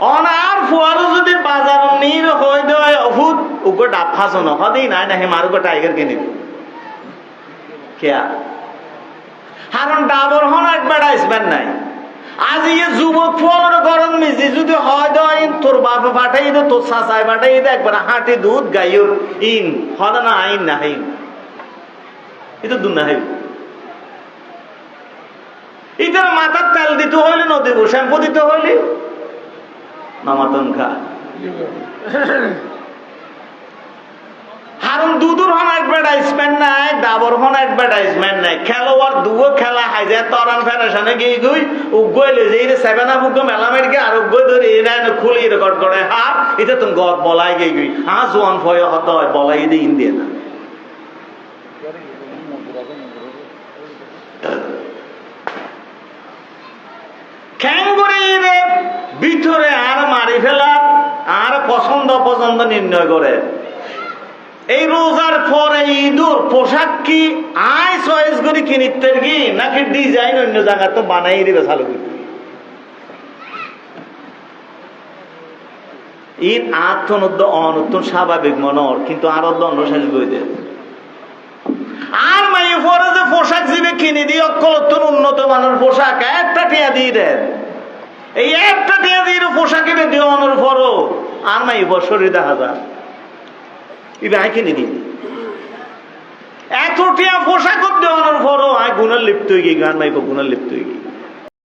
honour ফুয়ারও যদি বাজার নির হয়ে দেয় অভূত উগো ডাব ফাঁসনো হদি নাই না হে মারুগো টাইগার কিনে দিই কেয়া কারণ ডাবর হন একবার আসবেন নাই আজ ইয়ে যুবক ফলের গরম মিজি যদি হয় দেয় তোর বাপে পাঠাই দে তোর চাচায় পাঠাই দে একবার হাঁটি দুধ গাইর ইন হদা না আইন না হাইন এটা দু না হাইব ইতার মাথার তেল দিতে হইলে নদী শ্যাম্পু দিতে হইলে নামাতন খা হারুন দুদুর হন অ্যাডভার্টাইজমেন্ট নাই ডাবর হন অ্যাডভার্টাইজমেন্ট নাই খেলোয়াড় দুগো খেলা হাইজে তরান ফেডারেশনে গিয়ে গুই উগলে যে এই সেভেন আপ উগো মেলামের গে আর উগো ধরে এরা খুলি রেকর্ড করে হার এটা তুমি গদ বলাই গিয়ে গুই হ্যাঁ জোয়ান ফয় হতে হয় বলাই দিয়ে ইন্ডিয়া না খ্যাঙ্গুরির ভিতরে আর মারি ফেলা আর পছন্দ অপছন্দ নির্ণয় করে এই রোজার পরে ঈদুর পোশাক কি আই চয়েস করি কিনিতে কি নাকি ডিজাইন অন্য জায়গা তো বানাই দিবে চালু করি ঈদ আত্মনুদ্ধ অনুত্তর স্বাভাবিক মনর কিন্তু আরো দণ্ড শেষ করে দেয় আর মাই পরে যে পোশাক জিবে কিনে দিয়ে অক্ষর উন্নত মানের পোশাক একটা টিয়া দিয়ে দেন এই একটা টিয়া দিয়ে পোশাক কিনে দিয়ে অনর পরও আর মাই শরীর দেখা যায় ইবে কিনে দিই এত টিয়া পোশাক দেওয়ানোর পরও আয় গুণের লিপ্ত হয়ে গিয়ে গান মাইব গুণের লিপ্ত হয়ে গিয়ে